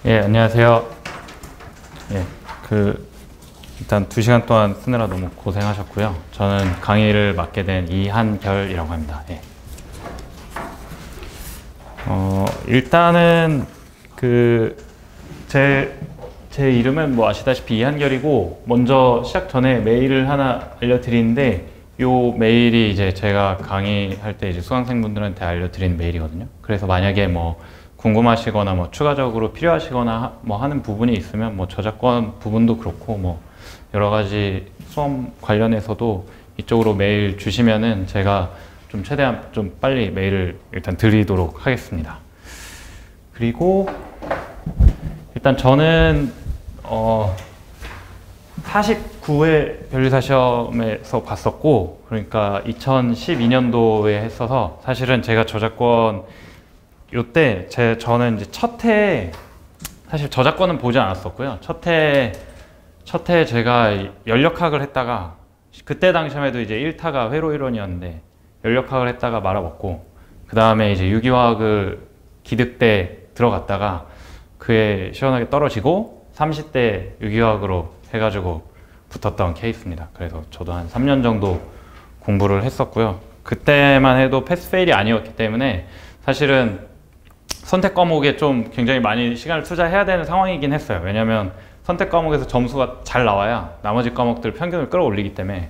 예, 안녕하세요. 예, 일단 2시간 동안 쓰느라 너무 고생하셨고요. 저는 강의를 맡게 된 이한결이라고 합니다. 예. 일단은 제 이름은 뭐 아시다시피 이한결이고, 먼저 시작 전에 메일을 하나 알려드리는데, 요 메일이 이제 제가 강의할 때 이제 수강생분들한테 알려드린 메일이거든요. 그래서 만약에 뭐 궁금하시거나 뭐 추가적으로 필요하시거나 뭐 하는 부분이 있으면, 뭐 저작권 부분도 그렇고 뭐 여러 가지 수험 관련해서도 이쪽으로 메일 주시면은 제가 좀 최대한 좀 빨리 메일을 일단 드리도록 하겠습니다. 그리고 일단 저는 49회 변리사 시험에서 봤었고, 그러니까 2012년도에 했어서, 사실은 제가 저작권 요때 저는 이제 첫 해 사실 저작권은 보지 않았었고요. 첫 해 제가 연력학을 했다가, 그때 당시에도 이제 1타가 회로 이론이었는데 연력학을 했다가 말아먹고, 그 다음에 이제 유기화학을 기득대 들어갔다가 그에 시원하게 떨어지고 30대 유기화학으로 해가지고 붙었던 케이스입니다. 그래서 저도 한 3년 정도 공부를 했었고요. 그때만 해도 패스페일이 아니었기 때문에 사실은 선택 과목에 좀 굉장히 많이 시간을 투자해야 되는 상황이긴 했어요. 왜냐면 선택 과목에서 점수가 잘 나와야 나머지 과목들 평균을 끌어올리기 때문에.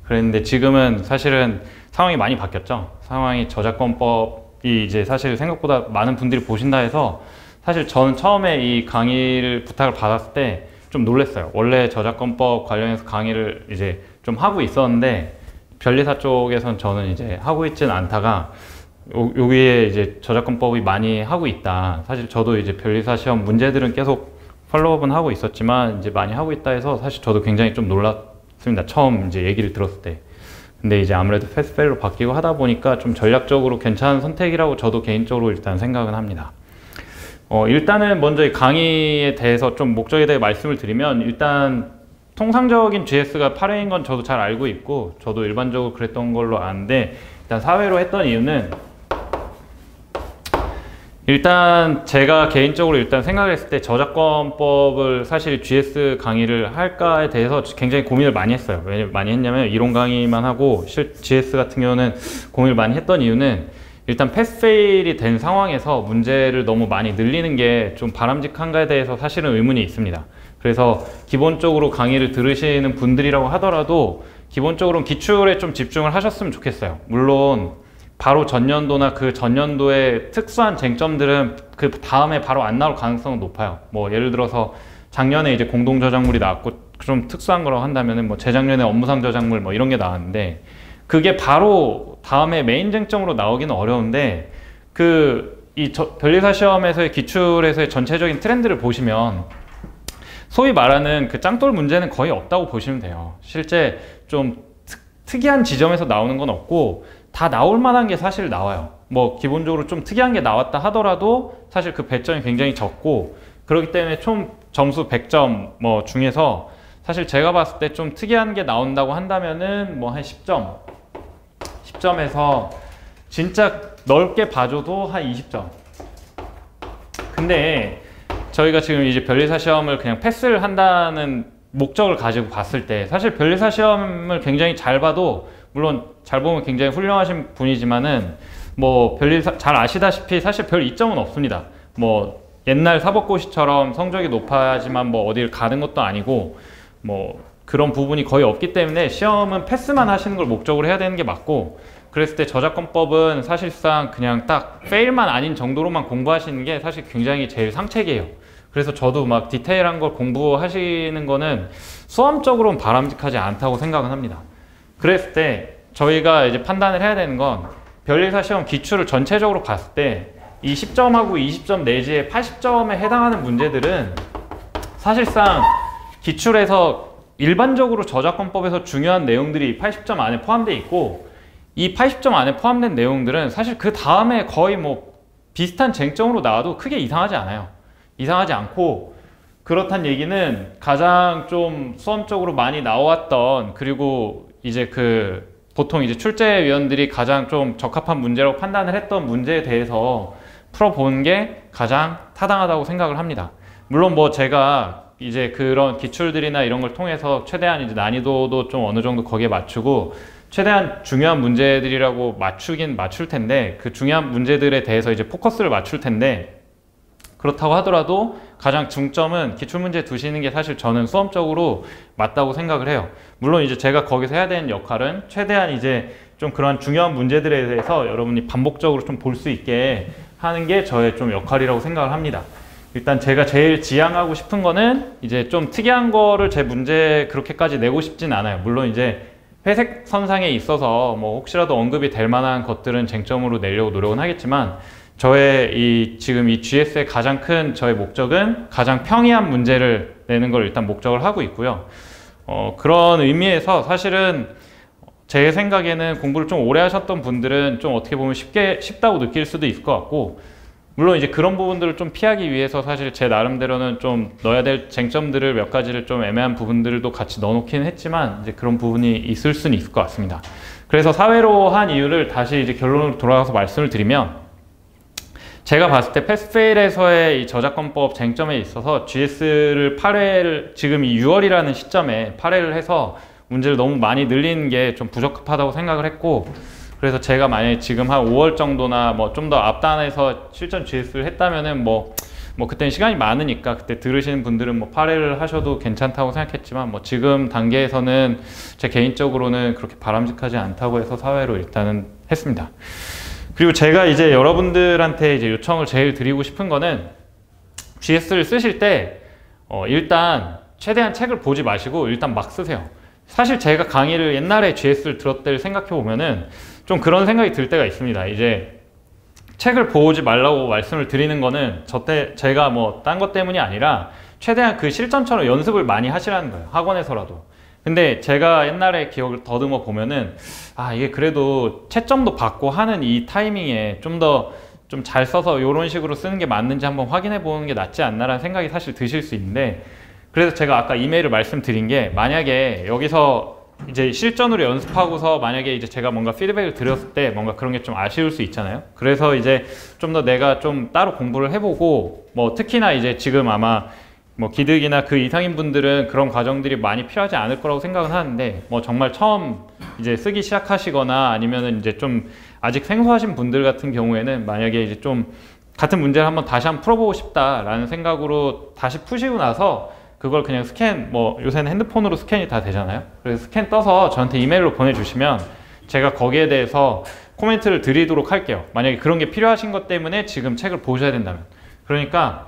그랬는데 지금은 사실은 상황이 많이 바뀌었죠. 상황이, 저작권법이 이제 사실 생각보다 많은 분들이 보신다 해서, 사실 저는 처음에 이 강의를 부탁을 받았을 때 좀 놀랐어요. 원래 저작권법 관련해서 강의를 이제 좀 하고 있었는데, 변리사 쪽에선 저는 이제 하고 있지는 않다가 여기에 이제 저작권법이 많이 하고 있다. 사실 저도 이제 변리사 시험 문제들은 계속 팔로우업은 하고 있었지만 이제 많이 하고 있다 해서 사실 저도 굉장히 좀 놀랐습니다. 처음 이제 얘기를 들었을 때. 근데 이제 아무래도 패스페일로 바뀌고 하다 보니까 좀 전략적으로 괜찮은 선택이라고 저도 개인적으로 일단 생각은 합니다. 일단은 먼저 이 강의에 대해서 좀 목적에 대해 말씀을 드리면, 일단 통상적인 GS가 8회인 건 저도 잘 알고 있고, 저도 일반적으로 그랬던 걸로 아는데, 일단 4회로 했던 이유는, 일단 제가 개인적으로 일단 생각했을 때 저작권법을 사실 GS 강의를 할까에 대해서 굉장히 고민을 많이 했어요. 왜 많이 했냐면, 이론 강의만 하고 GS 같은 경우는 고민을 많이 했던 이유는, 일단 패스페일이 된 상황에서 문제를 너무 많이 늘리는 게 좀 바람직한가에 대해서 사실은 의문이 있습니다. 그래서 기본적으로 강의를 들으시는 분들이라고 하더라도 기본적으로는 기출에 좀 집중을 하셨으면 좋겠어요. 물론 바로 전년도나 그 전년도의 특수한 쟁점들은 그 다음에 바로 안 나올 가능성은 높아요. 뭐 예를 들어서 작년에 이제 공동저작물이 나왔고, 좀 특수한 거라고 한다면은 뭐 재작년에 업무상 저작물 뭐 이런 게 나왔는데, 그게 바로 다음에 메인 쟁점으로 나오기는 어려운데, 변리사 시험에서의 기출에서의 전체적인 트렌드를 보시면 소위 말하는 그 짱돌 문제는 거의 없다고 보시면 돼요. 실제 좀 특이한 지점에서 나오는 건 없고, 다 나올 만한 게 사실 나와요. 뭐 기본적으로 좀 특이한 게 나왔다 하더라도 사실 그 배점이 굉장히 적고, 그렇기 때문에 총 점수 100점 뭐 중에서 사실 제가 봤을 때 좀 특이한 게 나온다고 한다면은 뭐 한 10점에서 진짜 넓게 봐줘도 한 20점. 근데 저희가 지금 이제 변리사 시험을 그냥 패스를 한다는 목적을 가지고 봤을 때, 사실 변리사 시험을 굉장히 잘 봐도, 물론 잘 보면 굉장히 훌륭하신 분이지만은 뭐 변리사 잘 아시다시피 사실 별 이점은 없습니다. 뭐 옛날 사법고시처럼 성적이 높아야지만 뭐 어딜 가는 것도 아니고, 뭐 그런 부분이 거의 없기 때문에 시험은 패스만 하시는 걸 목적으로 해야 되는 게 맞고, 그랬을 때 저작권법은 사실상 그냥 딱 페일만 아닌 정도로만 공부하시는 게 사실 굉장히 제일 상책이에요. 그래서 저도 막 디테일한 걸 공부하시는 거는 수험적으로는 바람직하지 않다고 생각은 합니다. 그랬을 때 저희가 이제 판단을 해야 되는 건, 변리사 시험 기출을 전체적으로 봤을 때 이 10점하고 20점 내지의 80점에 해당하는 문제들은 사실상 기출에서 일반적으로 저작권법에서 중요한 내용들이 80점 안에 포함되어 있고, 이 80점 안에 포함된 내용들은 사실 그 다음에 거의 뭐 비슷한 쟁점으로 나와도 크게 이상하지 않아요. 이상하지 않고, 그렇단 얘기는 가장 좀 수험적으로 많이 나왔던, 그리고 이제 보통 이제 출제위원들이 가장 좀 적합한 문제라고 판단을 했던 문제에 대해서 풀어보는 게 가장 타당하다고 생각을 합니다. 물론 뭐 제가 이제 그런 기출들이나 이런 걸 통해서 최대한 이제 난이도도 좀 어느 정도 거기에 맞추고 최대한 중요한 문제들이라고 맞추긴 맞출 텐데 그 중요한 문제들에 대해서 이제 포커스를 맞출 텐데 그렇다고 하더라도 가장 중점은 기출문제 두시는 게 사실 저는 수험적으로 맞다고 생각을 해요. 물론 이제 제가 거기서 해야 되는 역할은 최대한 이제 좀 그런 중요한 문제들에 대해서 여러분이 반복적으로 좀 볼 수 있게 하는 게 저의 좀 역할이라고 생각을 합니다. 일단 제가 제일 지향하고 싶은 거는 이제 좀 특이한 거를 제 문제 그렇게까지 내고 싶진 않아요. 물론 이제 회색 선상에 있어서 뭐 혹시라도 언급이 될 만한 것들은 쟁점으로 내려고 노력은 하겠지만 저의 지금 이 GS의 가장 큰 저의 목적은 가장 평이한 문제를 내는 걸 일단 목적을 하고 있고요. 그런 의미에서 사실은 제 생각에는 공부를 좀 오래 하셨던 분들은 좀 어떻게 보면 쉽다고 느낄 수도 있을 것 같고 물론 이제 그런 부분들을 좀 피하기 위해서 사실 제 나름대로는 좀 넣어야 될 쟁점들을 몇 가지를 좀 애매한 부분들도 같이 넣어놓기는 했지만 이제 그런 부분이 있을 수는 있을 것 같습니다. 그래서 사회로 한 이유를 다시 이제 결론으로 돌아가서 말씀을 드리면 제가 봤을 때 패스페일에서의 이 저작권법 쟁점에 있어서 GS를 8회를 지금 이 6월이라는 시점에 8회를 해서 문제를 너무 많이 늘리는 게 좀 부적합하다고 생각을 했고 그래서 제가 만약에 지금 한 5월 정도나 뭐 좀 더 앞단에서 실전 GS를 했다면은 뭐 그때는 시간이 많으니까 그때 들으시는 분들은 뭐 8회를 하셔도 괜찮다고 생각했지만 뭐 지금 단계에서는 제 개인적으로는 그렇게 바람직하지 않다고 해서 4회로 일단은 했습니다. 그리고 제가 이제 여러분들한테 이제 요청을 제일 드리고 싶은 거는 GS를 쓰실 때 일단 최대한 책을 보지 마시고 일단 막 쓰세요. 사실 제가 강의를 옛날에 GS를 들었을 때 생각해 보면은 좀 그런 생각이 들 때가 있습니다. 이제 책을 보지 말라고 말씀을 드리는 거는 제가 뭐 딴 것 때문이 아니라 최대한 그 실전처럼 연습을 많이 하시라는 거예요. 학원에서라도. 근데 제가 옛날에 기억을 더듬어 보면은 이게 그래도 채점도 받고 하는 이 타이밍에 좀 더 좀 잘 써서 이런 식으로 쓰는 게 맞는지 한번 확인해 보는 게 낫지 않나라는 생각이 사실 드실 수 있는데 그래서 제가 아까 이메일을 말씀드린 게 만약에 여기서 이제 실전으로 연습하고서 만약에 이제 제가 뭔가 피드백을 드렸을 때 뭔가 그런 게 좀 아쉬울 수 있잖아요. 그래서 이제 좀 더 내가 좀 따로 공부를 해보고 뭐 특히나 이제 지금 아마 뭐 기득이나 그 이상인 분들은 그런 과정들이 많이 필요하지 않을 거라고 생각은 하는데 뭐 정말 처음 이제 쓰기 시작하시거나 아니면은 이제 좀 아직 생소하신 분들 같은 경우에는 만약에 이제 좀 같은 문제를 다시 한번 풀어보고 싶다라는 생각으로 다시 푸시고 나서 그걸 그냥 스캔, 뭐 요새는 핸드폰으로 스캔이 다 되잖아요. 그래서 스캔 떠서 저한테 이메일로 보내주시면 제가 거기에 대해서 코멘트를 드리도록 할게요. 만약에 그런 게 필요하신 것 때문에 지금 책을 보셔야 된다면. 그러니까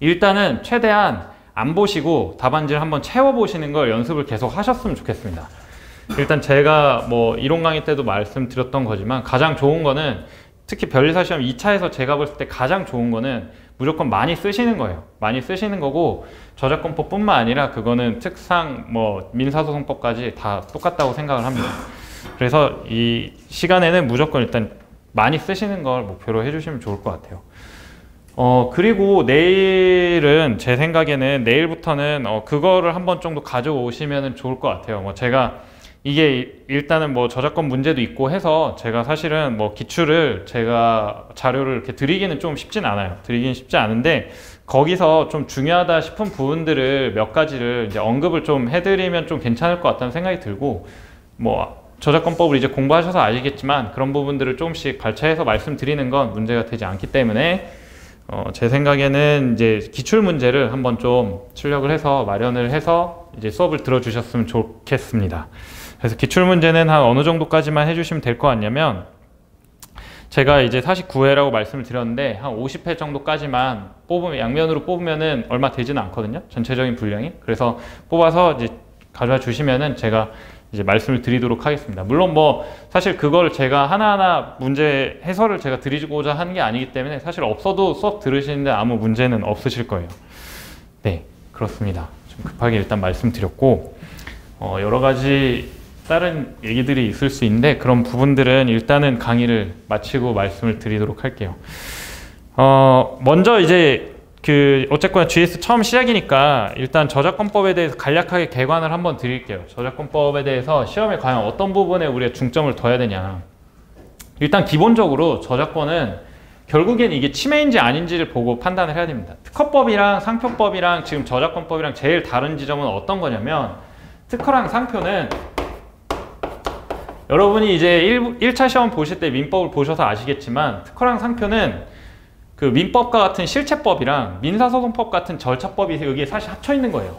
일단은 최대한 안 보시고 답안지를 한번 채워보시는 걸 연습을 계속 하셨으면 좋겠습니다. 일단 제가 뭐 이론 강의 때도 말씀드렸던 거지만 가장 좋은 거는 특히 변리사 시험 2차에서 제가 봤을 때 가장 좋은 거는 무조건 많이 쓰시는 거예요. 많이 쓰시는 거고 저작권법 뿐만 아니라 그거는 특상 뭐 민사소송법까지 다 똑같다고 생각을 합니다. 그래서 이 시간에는 무조건 일단 많이 쓰시는 걸 목표로 해주시면 좋을 것 같아요. 그리고 내일은 제 생각에는 내일부터는 그거를 한번 정도 가져오시면 좋을 것 같아요. 뭐 제가 이게 일단은 뭐 저작권 문제도 있고 해서 제가 사실은 뭐 기출을 제가 자료를 이렇게 드리기는 좀 쉽진 않아요. 드리기는 쉽지 않은데 거기서 좀 중요하다 싶은 부분들을 몇 가지를 이제 언급을 좀 해드리면 좀 괜찮을 것 같다는 생각이 들고 뭐 저작권법을 이제 공부하셔서 아시겠지만 그런 부분들을 조금씩 발췌해서 말씀드리는 건 문제가 되지 않기 때문에 제 생각에는 이제 기출 문제를 한번 좀 출력을 해서 마련을 해서 이제 수업을 들어주셨으면 좋겠습니다. 그래서 기출 문제는 한 어느 정도까지만 해주시면 될 것 같냐면 제가 이제 49회라고 말씀을 드렸는데 한 50회 정도까지만 뽑으면 양면으로 뽑으면은 얼마 되지는 않거든요. 전체적인 분량이. 그래서 뽑아서 이제 가져와 주시면은 제가 이제 말씀을 드리도록 하겠습니다. 물론 뭐 사실 그걸 제가 하나하나 문제 해설을 제가 드리고자 하는 게 아니기 때문에 사실 없어도 수업 들으시는데 아무 문제는 없으실 거예요. 네, 그렇습니다. 좀 급하게 일단 말씀드렸고 여러 가지 다른 얘기들이 있을 수 있는데 그런 부분들은 일단은 강의를 마치고 말씀을 드리도록 할게요. 먼저 이제 어쨌거나 GS 처음 시작이니까 일단 저작권법에 대해서 간략하게 개관을 한번 드릴게요. 저작권법에 대해서 시험에 과연 어떤 부분에 우리가 중점을 둬야 되냐. 일단 기본적으로 저작권은 결국엔 이게 침해인지 아닌지를 보고 판단을 해야 됩니다. 특허법이랑 상표법이랑 지금 저작권법이랑 제일 다른 지점은 어떤 거냐면, 특허랑 상표는 여러분이 이제 1차 시험 보실 때 민법을 보셔서 아시겠지만, 특허랑 상표는 그 민법과 같은 실체법이랑 민사소송법 같은 절차법이 여기에 사실 합쳐 있는 거예요.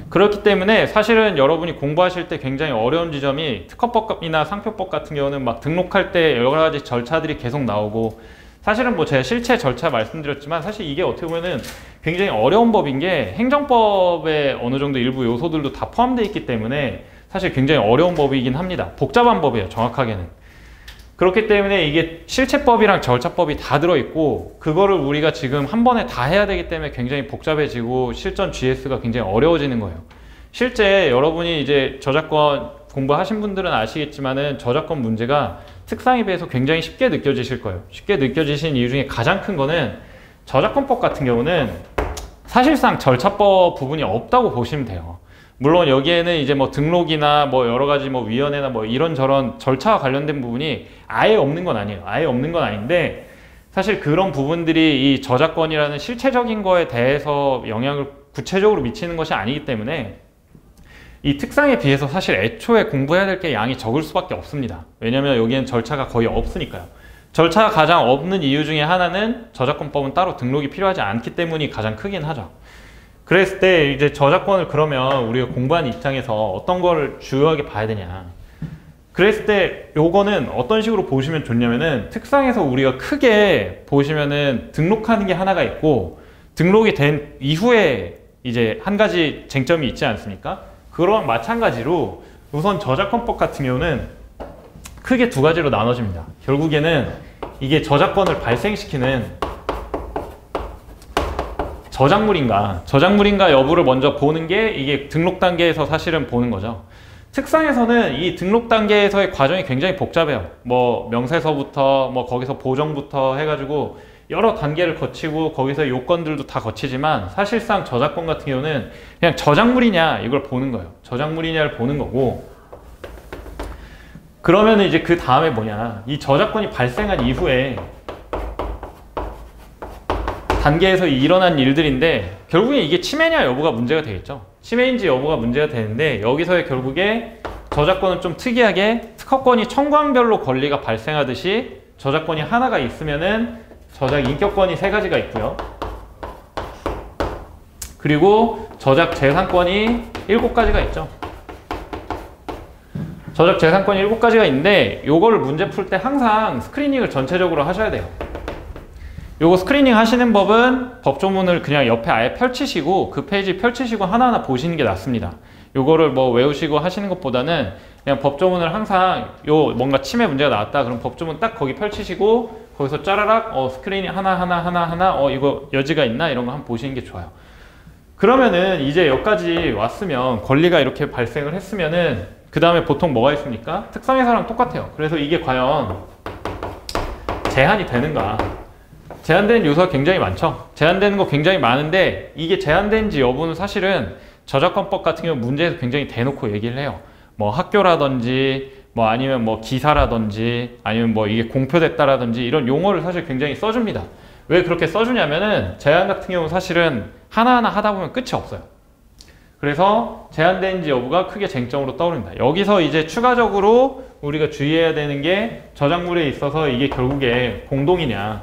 그렇기 때문에 사실은 여러분이 공부하실 때 굉장히 어려운 지점이, 특허법이나 상표법 같은 경우는 막 등록할 때 여러 가지 절차들이 계속 나오고, 사실은 뭐 제가 실체 절차 말씀드렸지만 사실 이게 어떻게 보면은 굉장히 어려운 법인 게, 행정법에 어느 정도 일부 요소들도 다 포함되어 있기 때문에 사실 굉장히 어려운 법이긴 합니다. 복잡한 법이에요, 정확하게는. 그렇기 때문에 이게 실체법이랑 절차법이 다 들어있고, 그거를 우리가 지금 한 번에 다 해야 되기 때문에 굉장히 복잡해지고 실전 GS가 굉장히 어려워지는 거예요. 실제 여러분이 이제 저작권 공부하신 분들은 아시겠지만은 저작권 문제가 특상에 비해서 굉장히 쉽게 느껴지실 거예요. 쉽게 느껴지신 이유 중에 가장 큰 거는, 저작권법 같은 경우는 사실상 절차법 부분이 없다고 보시면 돼요. 물론 여기에는 이제 뭐 등록이나 뭐 여러 가지 뭐 위원회나 뭐 이런저런 절차와 관련된 부분이 아예 없는 건 아니에요. 아예 없는 건 아닌데, 사실 그런 부분들이 이 저작권이라는 실체적인 거에 대해서 영향을 구체적으로 미치는 것이 아니기 때문에 이 특상에 비해서 사실 애초에 공부해야 될 게 양이 적을 수밖에 없습니다. 왜냐면 여기엔 절차가 거의 없으니까요. 절차가 가장 없는 이유 중에 하나는 저작권법은 따로 등록이 필요하지 않기 때문이 가장 크긴 하죠. 그랬을 때 이제 저작권을 그러면 우리가 공부하는 입장에서 어떤 걸 중요하게 봐야 되냐. 그랬을 때 요거는 어떤 식으로 보시면 좋냐면은, 특상에서 우리가 크게 보시면은 등록하는 게 하나가 있고, 등록이 된 이후에 이제 한 가지 쟁점이 있지 않습니까? 그런 마찬가지로 우선 저작권법 같은 경우는 크게 두 가지로 나눠집니다. 결국에는 이게 저작권을 발생시키는 저작물인가 여부를 먼저 보는 게 이게 등록 단계에서 사실은 보는 거죠. 특상에서는 이 등록 단계에서의 과정이 굉장히 복잡해요. 뭐 명세서부터 뭐 거기서 보정부터 해가지고 여러 단계를 거치고 거기서 요건들도 다 거치지만, 사실상 저작권 같은 경우는 그냥 저작물이냐 이걸 보는 거예요. 저작물이냐를 보는 거고, 그러면 이제 그 다음에 뭐냐, 이 저작권이 발생한 이후에 단계에서 일어난 일들인데, 결국에 이게 침해냐 여부가 문제가 되겠죠. 침해인지 여부가 문제가 되는데, 여기서의 결국에 저작권은 좀 특이하게 특허권이 청구항별로 권리가 발생하듯이 저작권이 하나가 있으면은 저작 인격권이 3가지가 있고요. 그리고 저작 재산권이 7가지가 있죠. 저작 재산권이 7가지가 있는데, 요거를 문제 풀 때 항상 스크리닝을 전체적으로 하셔야 돼요. 요거 스크리닝 하시는 법은 법조문을 그냥 옆에 아예 펼치시고 그 페이지 펼치시고 하나하나 보시는 게 낫습니다. 요거를 뭐 외우시고 하시는 것보다는 그냥 법조문을 항상 요 뭔가 침해 문제가 나왔다 그럼 법조문 딱 거기 펼치시고 거기서 짜라락 스크리닝 하나 이거 여지가 있나 이런 거 한번 보시는 게 좋아요. 그러면은 이제 여기까지 왔으면, 권리가 이렇게 발생을 했으면은 그 다음에 보통 뭐가 있습니까? 특성회사랑 똑같아요. 그래서 이게 과연 제한이 되는가? 제한되는 요소가 굉장히 많죠. 제한되는 거 굉장히 많은데, 이게 제한된지 여부는 사실은 저작권법 같은 경우 문제에서 굉장히 대놓고 얘기를 해요. 뭐 학교라든지 뭐 아니면 뭐 기사라든지 아니면 뭐 이게 공표됐다라든지 이런 용어를 사실 굉장히 써줍니다. 왜 그렇게 써주냐면은 제한 같은 경우는 사실은 하나하나 하다 보면 끝이 없어요. 그래서 제한된지 여부가 크게 쟁점으로 떠오릅니다. 여기서 이제 추가적으로 우리가 주의해야 되는 게, 저작물에 있어서 이게 결국에 공동이냐,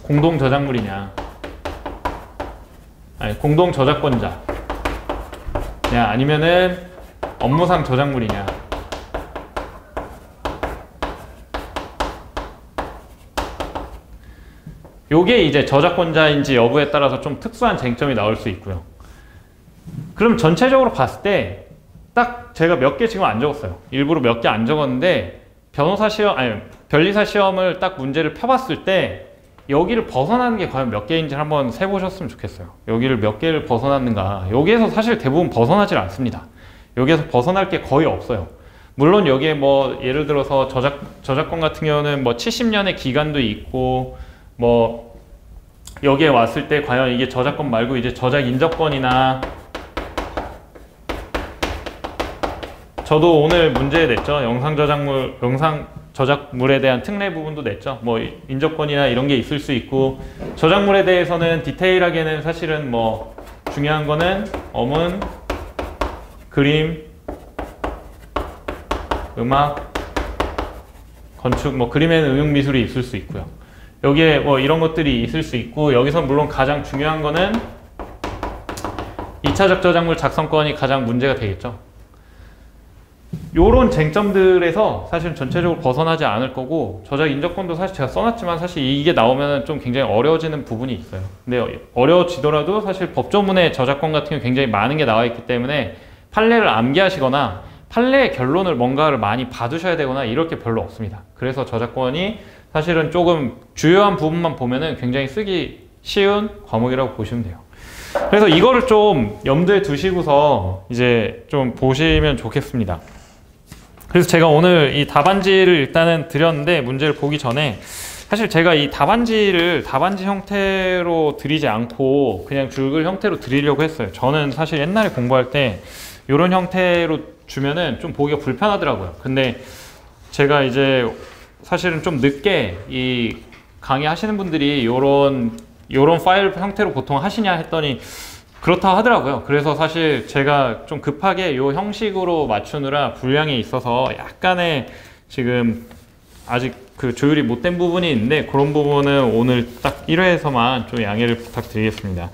공동 저작물이냐, 아니 공동 저작권자 아니면은 업무상 저작물이냐. 요게 이제 저작권자인지 여부에 따라서 좀 특수한 쟁점이 나올 수 있고요. 그럼 전체적으로 봤을 때 딱 제가 몇 개 지금 안 적었어요. 일부러 몇 개 안 적었는데, 변호사 시험, 아니 변리사 시험을 딱 문제를 펴봤을 때 여기를 벗어나는 게 과연 몇 개인지 한번 세보셨으면 좋겠어요. 여기를 몇 개를 벗어났는가. 여기에서 사실 대부분 벗어나질 않습니다. 여기에서 벗어날 게 거의 없어요. 물론 여기에 뭐 예를 들어서 저작권 같은 경우는 뭐 70년의 기간도 있고 뭐 여기에 왔을 때 과연 이게 저작권 말고 이제 저작 인접권이나, 저도 오늘 문제 냈죠. 영상 저작물에 대한 특례 부분도 냈죠. 뭐 인접권이나 이런 게 있을 수 있고, 저작물에 대해서는 디테일하게는 사실은 뭐 중요한 거는 어문, 그림, 음악, 건축, 뭐 그림에는 응용미술이 있을 수 있고요. 여기에 뭐 이런 것들이 있을 수 있고, 여기서 물론 가장 중요한 거는 2차적 저작물 작성권이 가장 문제가 되겠죠. 요런 쟁점들에서 사실 전체적으로 벗어나지 않을 거고, 저작 인접권도 사실 제가 써놨지만 사실 이게 나오면 좀 굉장히 어려워지는 부분이 있어요. 근데 어려워지더라도 사실 법조문에 저작권 같은 경우 굉장히 많은 게 나와 있기 때문에 판례를 암기하시거나 판례의 결론을 뭔가를 많이 봐두셔야 되거나 이럴 게 별로 없습니다. 그래서 저작권이 사실은 조금 주요한 부분만 보면은 굉장히 쓰기 쉬운 과목이라고 보시면 돼요. 그래서 이거를 좀 염두에 두시고서 이제 좀 보시면 좋겠습니다. 그래서 제가 오늘 이 답안지를 일단은 드렸는데, 문제를 보기 전에 사실 제가 이 답안지를 답안지 형태로 드리지 않고 그냥 줄글 형태로 드리려고 했어요. 저는 사실 옛날에 공부할 때 이런 형태로 주면은 좀 보기가 불편하더라고요. 근데 제가 이제 사실은 좀 늦게 이 강의 하시는 분들이 요런 파일 형태로 보통 하시냐 했더니 그렇다 하더라고요. 그래서 사실 제가 좀 급하게 요 형식으로 맞추느라 분량이 있어서 약간의 지금 아직 그 조율이 못된 부분이 있는데, 그런 부분은 오늘 딱 1회에서만 좀 양해를 부탁드리겠습니다.